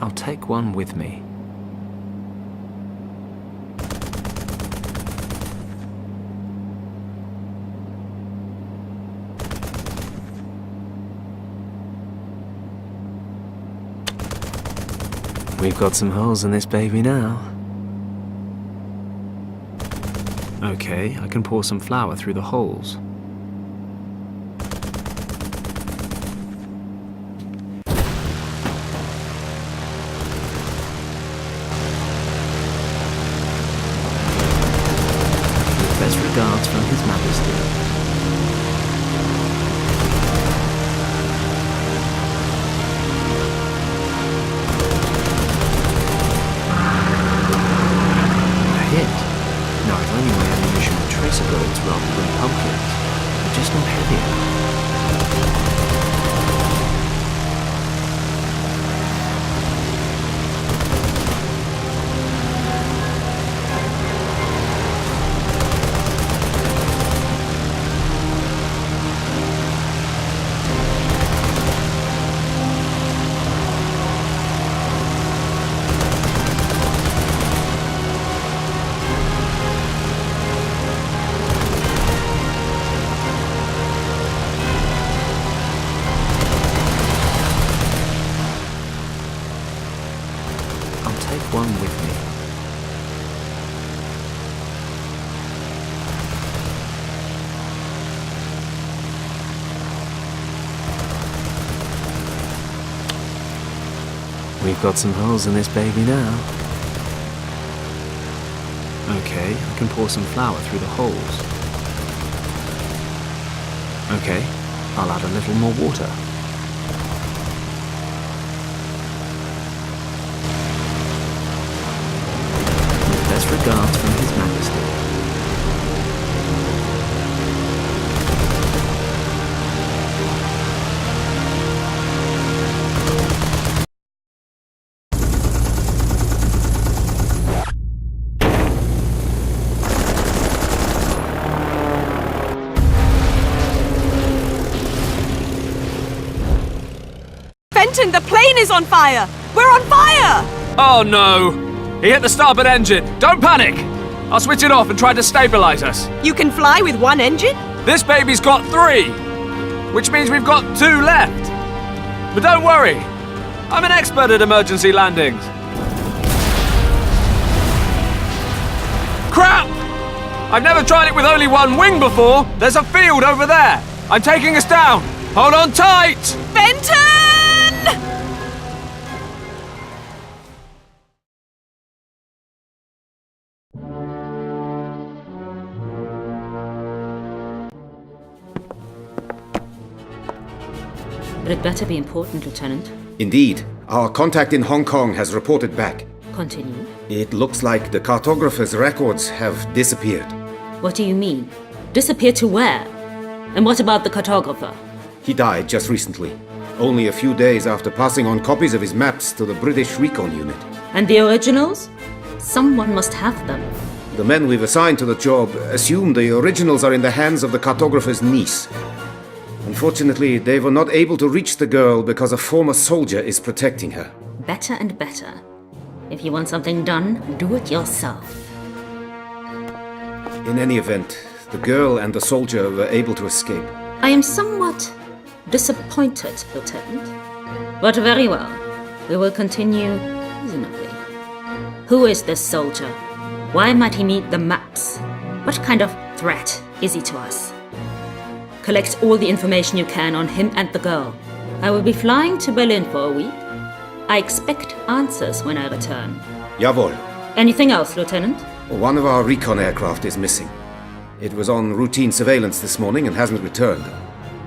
I'll take one with me. We've got some holes in this baby now. Okay, I can pour some flour through the holes. With best regards from His Majesty. Now, if only my ammunition were tracer bullets rather than pumpkins. They're just not heavy enough. Take one with me. We've got some holes in this baby now. Okay, I can pour some flour through the holes. Okay, I'll add a little more water. Best regards from His Majesty. Fenton, the plane is on fire! We're on fire! Oh no! He hit the starboard engine! Don't panic! I'll switch it off and try to stabilize us. You can fly with one engine? This baby's got 3! Which means we've got 2 left. But don't worry, I'm an expert at emergency landings. Crap! I've never tried it with only one wing before. There's a field over there. I'm taking us down. Hold on tight! Fenton! But it better be important, Lieutenant. Indeed. Our contact in Hong Kong has reported back. Continue. It looks like the cartographer's records have disappeared. What do you mean? Disappeared to where? And what about the cartographer? He died just recently, only a few days after passing on copies of his maps to the British Recon Unit. And the originals? Someone must have them. The men we've assigned to the job assume the originals are in the hands of the cartographer's niece. Unfortunately, they were not able to reach the girl because a former soldier is protecting her. Better and better. If you want something done, do it yourself. In any event, the girl and the soldier were able to escape. I am somewhat disappointed, Lieutenant. But very well. We will continue reasonably. Who is this soldier? Why might he need the maps? What kind of threat is he to us? Collect all the information you can on him and the girl. I will be flying to Berlin for a week. I expect answers when I return. Jawohl. Anything else, Lieutenant? One of our recon aircraft is missing. It was on routine surveillance this morning and hasn't returned.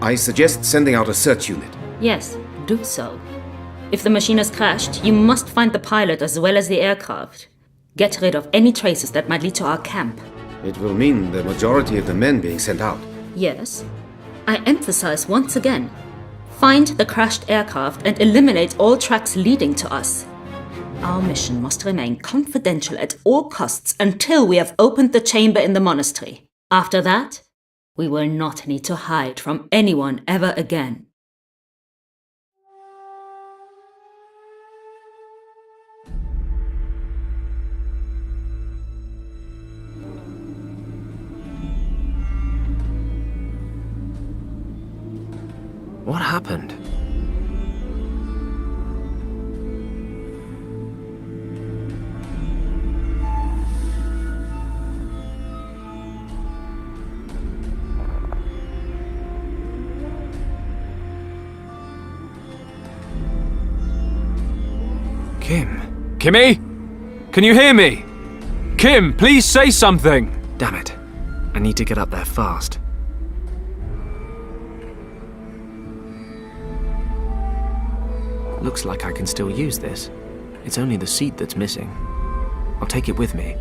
I suggest sending out a search unit. Yes, do so. If the machine has crashed, you must find the pilot as well as the aircraft. Get rid of any traces that might lead to our camp. It will mean the majority of the men being sent out. Yes. I emphasize once again. Find the crashed aircraft and eliminate all tracks leading to us. Our mission must remain confidential at all costs until we have opened the chamber in the monastery. After that, we will not need to hide from anyone ever again. happened? Kim? Kimmy? Can you hear me? Kim, please say something! Damn it. I need to get up there fast. Looks like I can still use this. It's only the seat that's missing. I'll take it with me.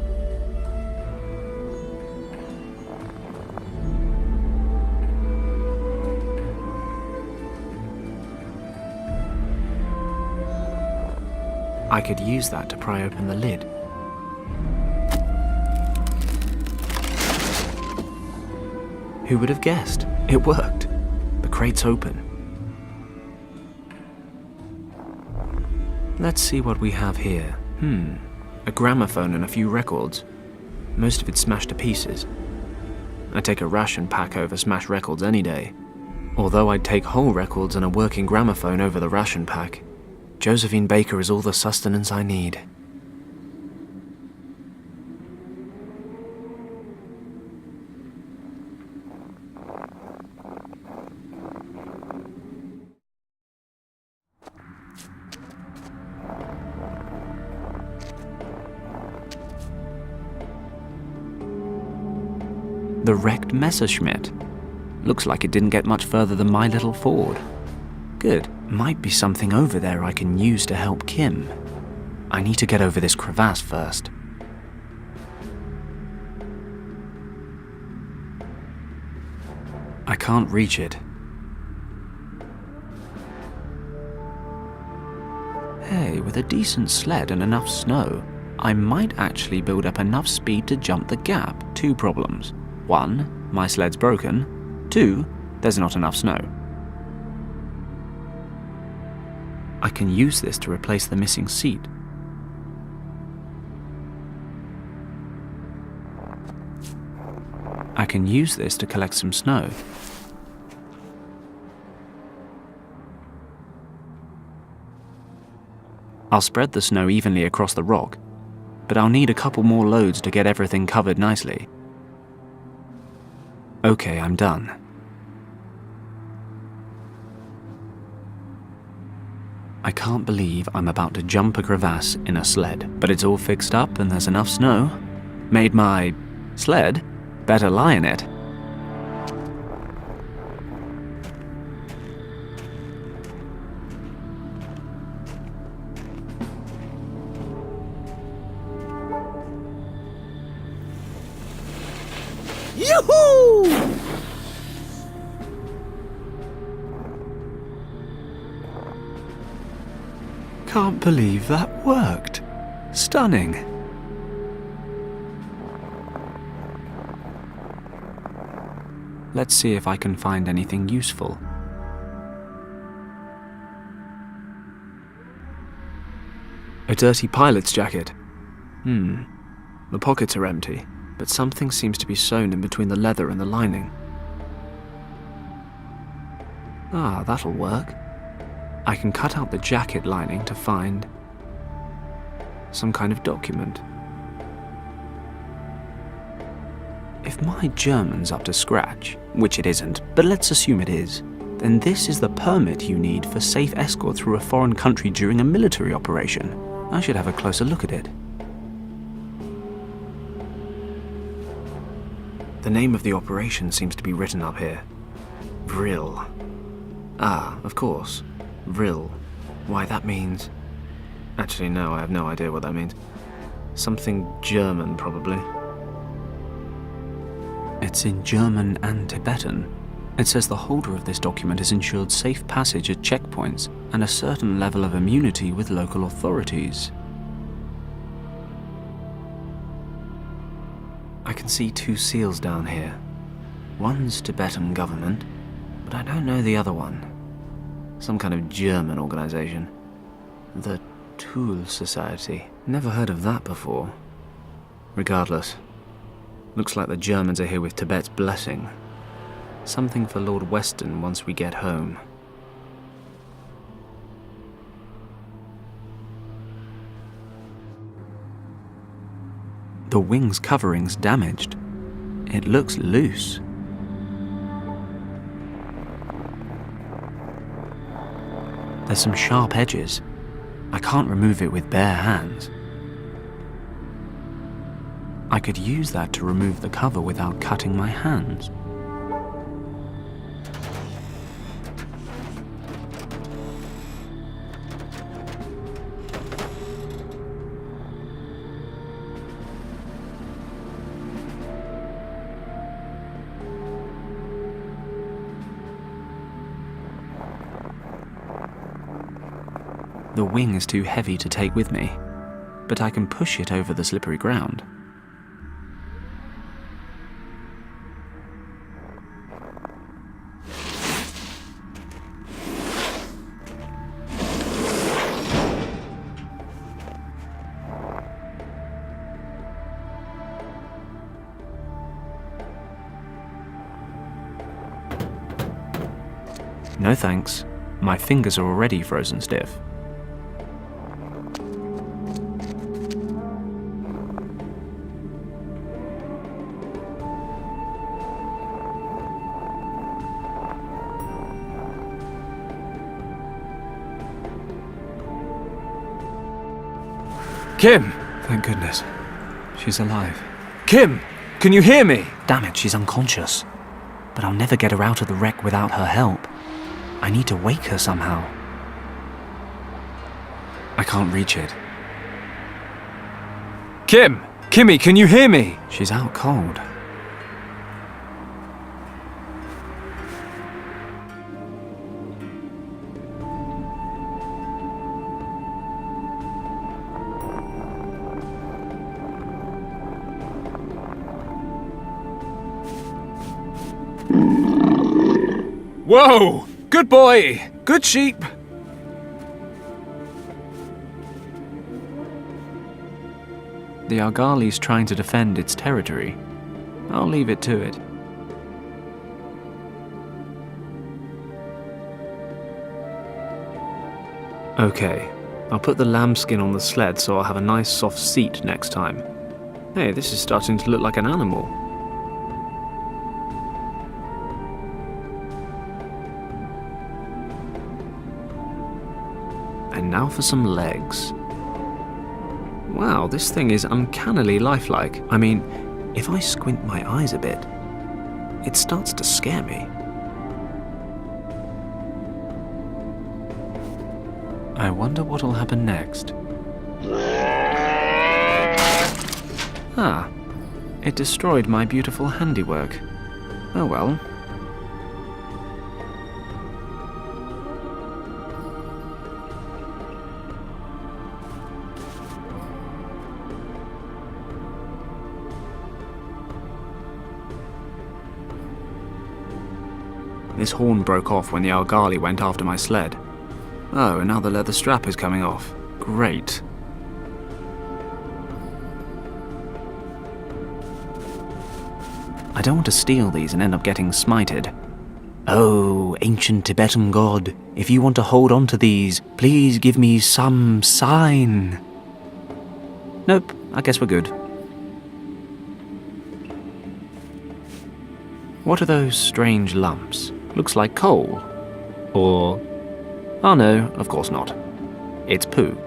I could use that to pry open the lid. Who would have guessed? It worked. The crate's open. Let's see what we have here. A gramophone and a few records. Most of it smashed to pieces. I'd take a ration pack over smashed records any day. Although I'd take whole records and a working gramophone over the ration pack. Josephine Baker is all the sustenance I need. The wrecked Messerschmitt. Looks like it didn't get much further than my little Ford. Good. Might be something over there I can use to help Kim. I need to get over this crevasse first. I can't reach it. Hey, with a decent sled and enough snow, I might actually build up enough speed to jump the gap. 2 problems. 1, my sled's broken. 2, there's not enough snow. I can use this to replace the missing seat. I can use this to collect some snow. I'll spread the snow evenly across the rock, but I'll need a couple more loads to get everything covered nicely. Okay, I'm done. I can't believe I'm about to jump a crevasse in a sled, but it's all fixed up and there's enough snow. Made my sled better lie in it. Yoo-hoo! Can't believe that worked. Stunning. Let's see if I can find anything useful. A dirty pilot's jacket. The pockets are empty, but something seems to be sewn in between the leather and the lining. Ah, that'll work. I can cut out the jacket lining to find some kind of document. If my German's up to scratch, which it isn't, but let's assume it is, then this is the permit you need for safe escort through a foreign country during a military operation. I should have a closer look at it. The name of the operation seems to be written up here. Vril. Ah, of course. Vril. Why, that means... Actually, no, I have no idea what that means. Something German, probably. It's in German and Tibetan. It says the holder of this document is ensured safe passage at checkpoints and a certain level of immunity with local authorities. I can see 2 seals down here. One's Tibetan government, but I don't know the other one. Some kind of German organization. The Tool Society. Never heard of that before. Regardless, looks like the Germans are here with Tibet's blessing. Something for Lord Weston once we get home. The wing's covering's damaged. It looks loose. There's some sharp edges. I can't remove it with bare hands. I could use that to remove the cover without cutting my hands. The wing is too heavy to take with me, but I can push it over the slippery ground. No thanks. My fingers are already frozen stiff. Kim! Thank goodness. She's alive. Kim! Can you hear me? Damn it, she's unconscious. But I'll never get her out of the wreck without her help. I need to wake her somehow. I can't reach it. Kim! Kimmy, can you hear me? She's out cold. Whoa! Good boy! Good sheep! The Argali's trying to defend its territory. I'll leave it to it. Okay, I'll put the lambskin on the sled so I'll have a nice soft seat next time. Hey, this is starting to look like an animal. And now for some legs. Wow, this thing is uncannily lifelike. I mean, if I squint my eyes a bit, it starts to scare me. I wonder what'll happen next. Ah, it destroyed my beautiful handiwork. Oh well. This horn broke off when the Argali went after my sled. Oh, and now the leather strap is coming off. Great. I don't want to steal these and end up getting smited. Oh, ancient Tibetan god, if you want to hold on to these, please give me some sign. Nope, I guess we're good. What are those strange lumps? Looks like coal. Or... oh no, of course not. It's poo.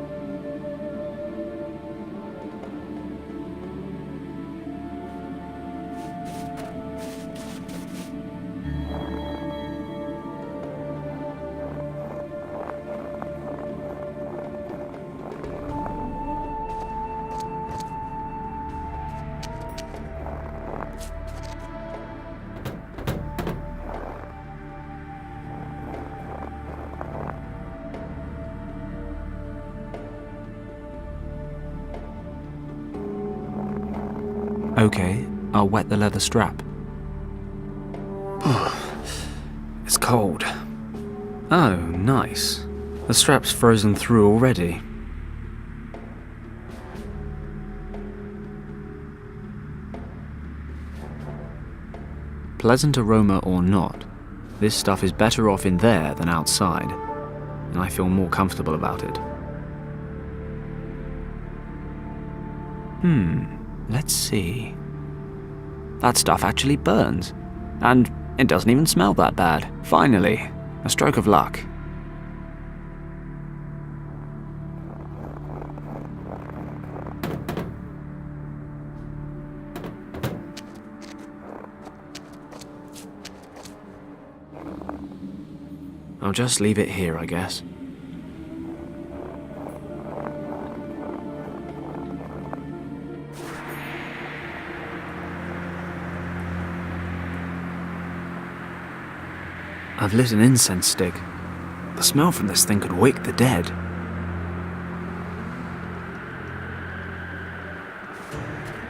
Okay, I'll wet the leather strap. It's cold. Oh, nice. The strap's frozen through already. Pleasant aroma or not, this stuff is better off in there than outside, and I feel more comfortable about it. Let's see. That stuff actually burns. And it doesn't even smell that bad. Finally, a stroke of luck. I'll just leave it here, I guess. I've lit an incense stick. The smell from this thing could wake the dead.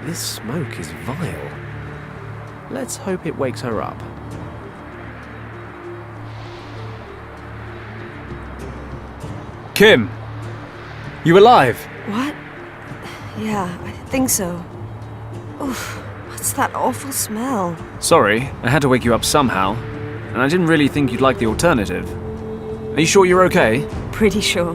This smoke is vile. Let's hope it wakes her up. Kim! You alive? What? Yeah, I think so. Oof, what's that awful smell? Sorry, I had to wake you up somehow. And I didn't really think you'd like the alternative. Are you sure you're okay? Pretty sure.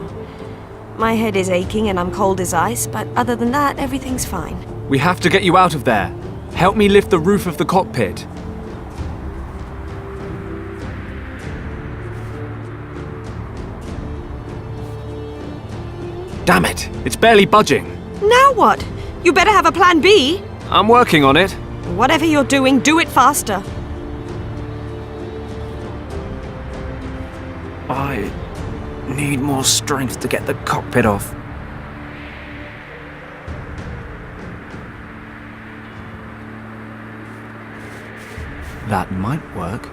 My head is aching and I'm cold as ice, but other than that, everything's fine. We have to get you out of there. Help me lift the roof of the cockpit. Damn it! It's barely budging. Now what? You better have a plan B. I'm working on it. Whatever you're doing, do it faster. I need more strength to get the cockpit off. That might work.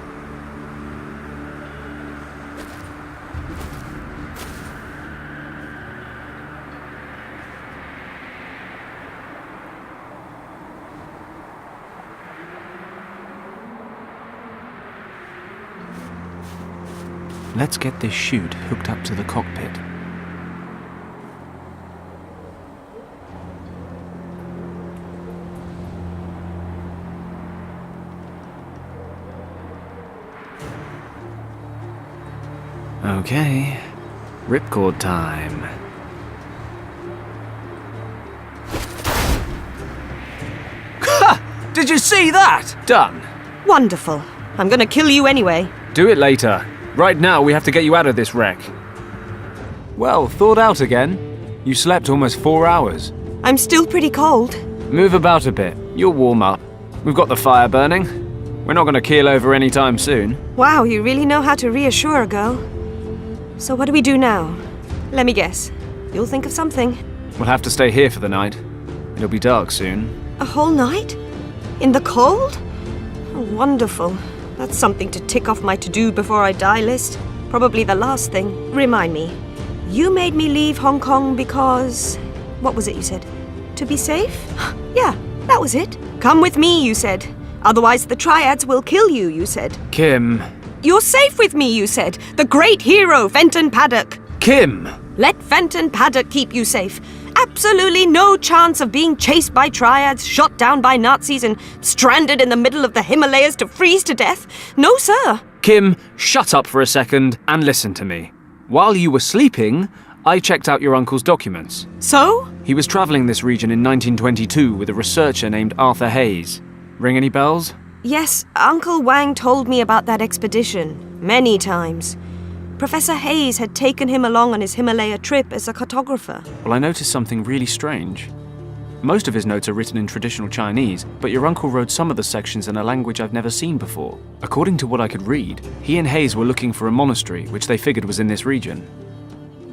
Let's get this chute hooked up to the cockpit. Okay, ripcord time. Ha! Did you see that? Done. Wonderful. I'm gonna kill you anyway. Do it later. Right now, we have to get you out of this wreck. Well, thawed out again. You slept almost 4 hours. I'm still pretty cold. Move about a bit. You'll warm up. We've got the fire burning. We're not going to keel over anytime soon. Wow, you really know how to reassure a girl. So what do we do now? Let me guess. You'll think of something. We'll have to stay here for the night. It'll be dark soon. A whole night? In the cold? Oh, wonderful. That's something to tick off my to-do before I die list. Probably the last thing. Remind me. You made me leave Hong Kong because... What was it you said? To be safe? Yeah, that was it. Come with me, you said. Otherwise the Triads will kill you, you said. Kim. You're safe with me, you said. The great hero, Fenton Paddock. Kim! Let Fenton Paddock keep you safe. Absolutely no chance of being chased by Triads, shot down by Nazis, and stranded in the middle of the Himalayas to freeze to death. No, sir. Kim, shut up for a second and listen to me. While you were sleeping, I checked out your uncle's documents. So? He was traveling this region in 1922 with a researcher named Arthur Hayes. Ring any bells? Yes, Uncle Wang told me about that expedition. Many times. Professor Hayes had taken him along on his Himalaya trip as a cartographer. Well, I noticed something really strange. Most of his notes are written in traditional Chinese, but your uncle wrote some of the sections in a language I've never seen before. According to what I could read, he and Hayes were looking for a monastery, which they figured was in this region.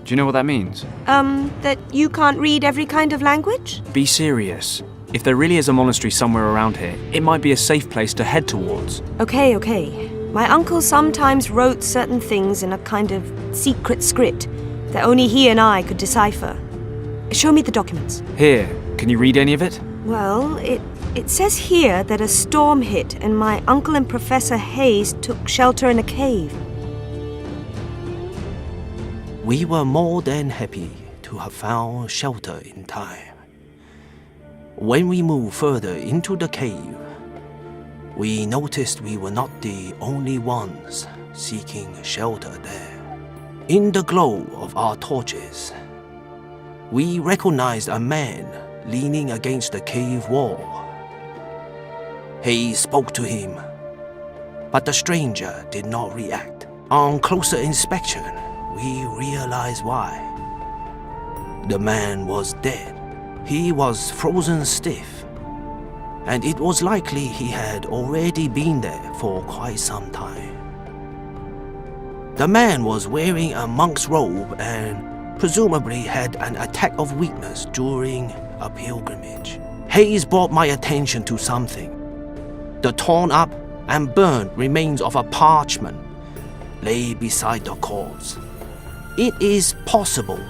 Do you know what that means? That you can't read every kind of language? Be serious. If there really is a monastery somewhere around here, it might be a safe place to head towards. Okay. My uncle sometimes wrote certain things in a kind of secret script that only he and I could decipher. Show me the documents. Here, can you read any of it? Well, it says here that a storm hit and my uncle and Professor Hayes took shelter in a cave. We were more than happy to have found shelter in time. When we moved further into the cave, we noticed we were not the only ones seeking shelter there. In the glow of our torches, we recognized a man leaning against the cave wall. Hayes spoke to him, but the stranger did not react. On closer inspection, we realized why. The man was dead. He was frozen stiff, and it was likely he had already been there for quite some time. The man was wearing a monk's robe and presumably had an attack of weakness during a pilgrimage. Hayes brought my attention to something. The torn up and burned remains of a parchment lay beside the corpse. It is possible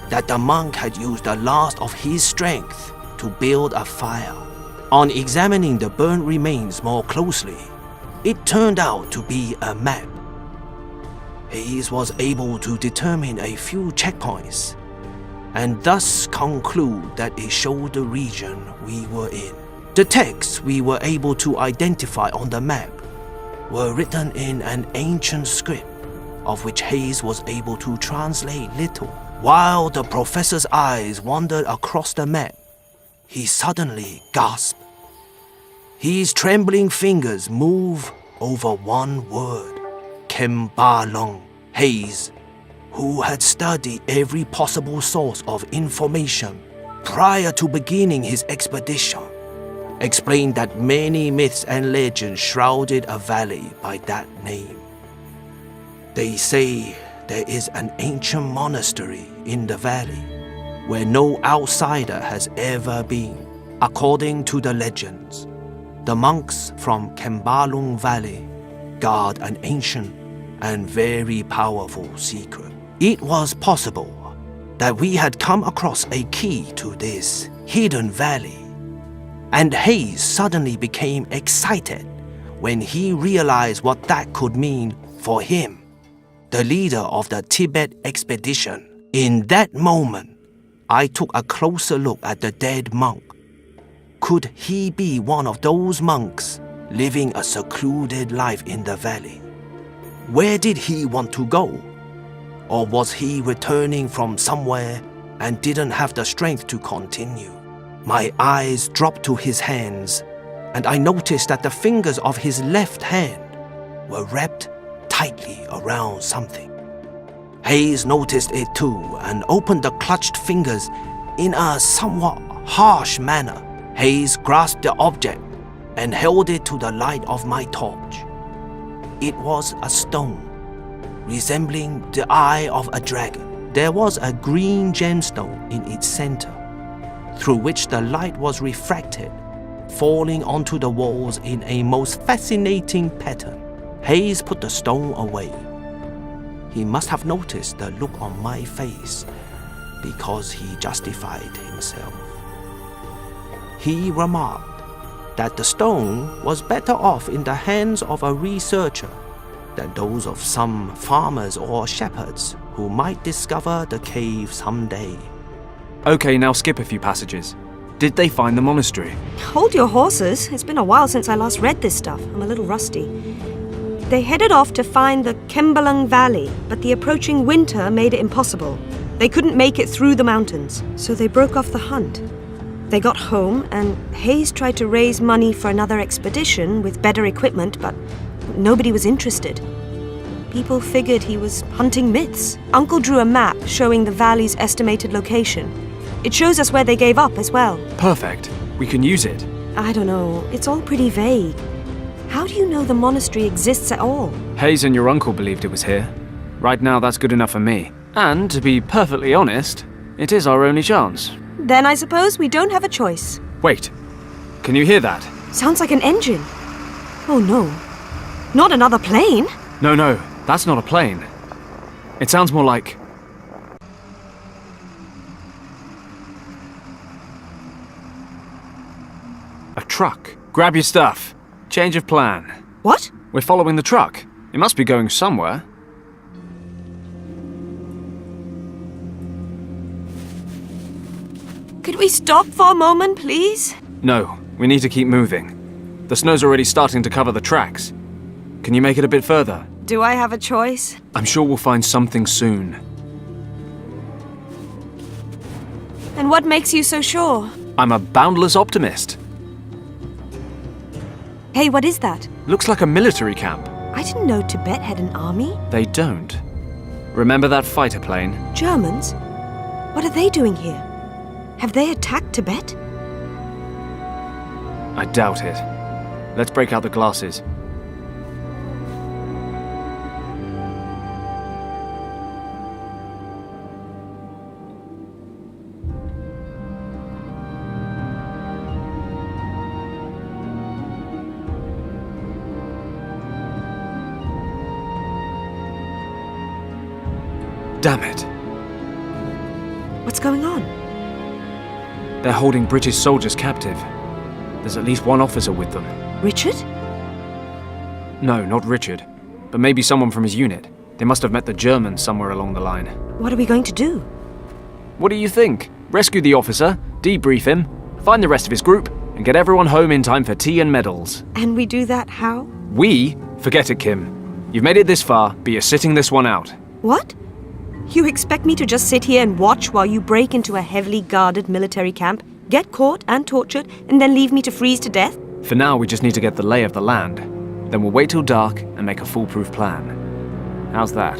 that the monk had used the last of his strength to build a fire. On examining the burnt remains more closely, it turned out to be a map. Hayes was able to determine a few checkpoints and thus conclude that it showed the region we were in. The texts we were able to identify on the map were written in an ancient script, of which Hayes was able to translate little. While the professor's eyes wandered across the map, he suddenly gasped. His trembling fingers moved over one word: Kembalong. Hayes, who had studied every possible source of information prior to beginning his expedition, explained that many myths and legends shrouded a valley by that name. They say there is an ancient monastery in the valley where no outsider has ever been. According to the legends, the monks from Kembalong Valley guard an ancient and very powerful secret. It was possible that we had come across a key to this hidden valley, and Hayes suddenly became excited when he realized what that could mean for him, the leader of the Tibet expedition. In that moment, I took a closer look at the dead monk. Could he be one of those monks living a secluded life in the valley? Where did he want to go? Or was he returning from somewhere and didn't have the strength to continue? My eyes dropped to his hands, and I noticed that the fingers of his left hand were wrapped tightly around something. Hayes noticed it too and opened the clutched fingers in a somewhat harsh manner. Hayes grasped the object and held it to the light of my torch. It was a stone, resembling the eye of a dragon. There was a green gemstone in its center, through which the light was refracted, falling onto the walls in a most fascinating pattern. Hayes put the stone away. He must have noticed the look on my face, because he justified himself. He remarked that the stone was better off in the hands of a researcher than those of some farmers or shepherds who might discover the cave someday. Okay, now skip a few passages. Did they find the monastery? Hold your horses. It's been a while since I last read this stuff. I'm a little rusty. They headed off to find the Kembalong Valley, but the approaching winter made it impossible. They couldn't make it through the mountains, so they broke off the hunt. They got home, and Hayes tried to raise money for another expedition with better equipment, but nobody was interested. People figured he was hunting myths. Uncle drew a map showing the valley's estimated location. It shows us where they gave up as well. Perfect. We can use it. I don't know. It's all pretty vague. How do you know the monastery exists at all? Hayes and your uncle believed it was here. Right now, that's good enough for me. And to be perfectly honest, it is our only chance. Then I suppose we don't have a choice. Wait. Can you hear that? Sounds like an engine. Oh no. Not another plane? No, that's not a plane. It sounds more like... a truck. Grab your stuff. Change of plan. What? We're following the truck. It must be going somewhere. Could we stop for a moment, please? No, we need to keep moving. The snow's already starting to cover the tracks. Can you make it a bit further? Do I have a choice? I'm sure we'll find something soon. And what makes you so sure? I'm a boundless optimist. Hey, what is that? Looks like a military camp. I didn't know Tibet had an army. They don't. Remember that fighter plane? Germans? What are they doing here? Have they attacked Tibet? I doubt it. Let's break out the glasses. Damn it. What's going on? They're holding British soldiers captive. There's at least one officer with them. Richard? No, not Richard. But maybe someone from his unit. They must have met the Germans somewhere along the line. What are we going to do? What do you think? Rescue the officer, debrief him, find the rest of his group, and get everyone home in time for tea and medals. And we do that how? We? Forget it, Kim. You've made it this far, but you're sitting this one out. What? You expect me to just sit here and watch while you break into a heavily guarded military camp, get caught and tortured, and then leave me to freeze to death? For now, we just need to get the lay of the land. Then we'll wait till dark and make a foolproof plan. How's that?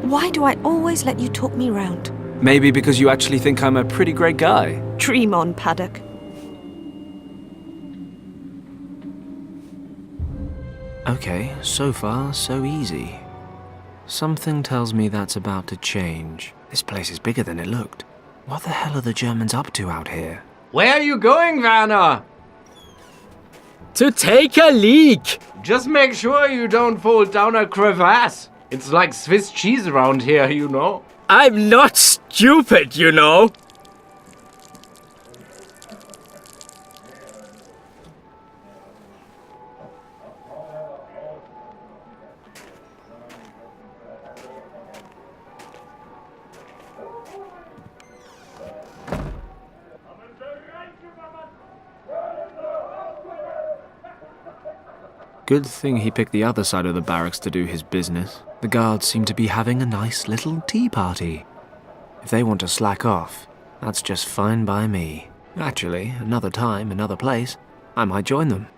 Why do I always let you talk me round? Maybe because you actually think I'm a pretty great guy. Dream on, Paddock. Okay, so far, so easy. Something tells me that's about to change. This place is bigger than it looked. What the hell are the Germans up to out here? Where are you going, Werner? To take a leak! Just make sure you don't fall down a crevasse. It's like Swiss cheese around here, you know. I'm not stupid, you know. Good thing he picked the other side of the barracks to do his business. The guards seem to be having a nice little tea party. If they want to slack off, that's just fine by me. Actually, another time, another place, I might join them.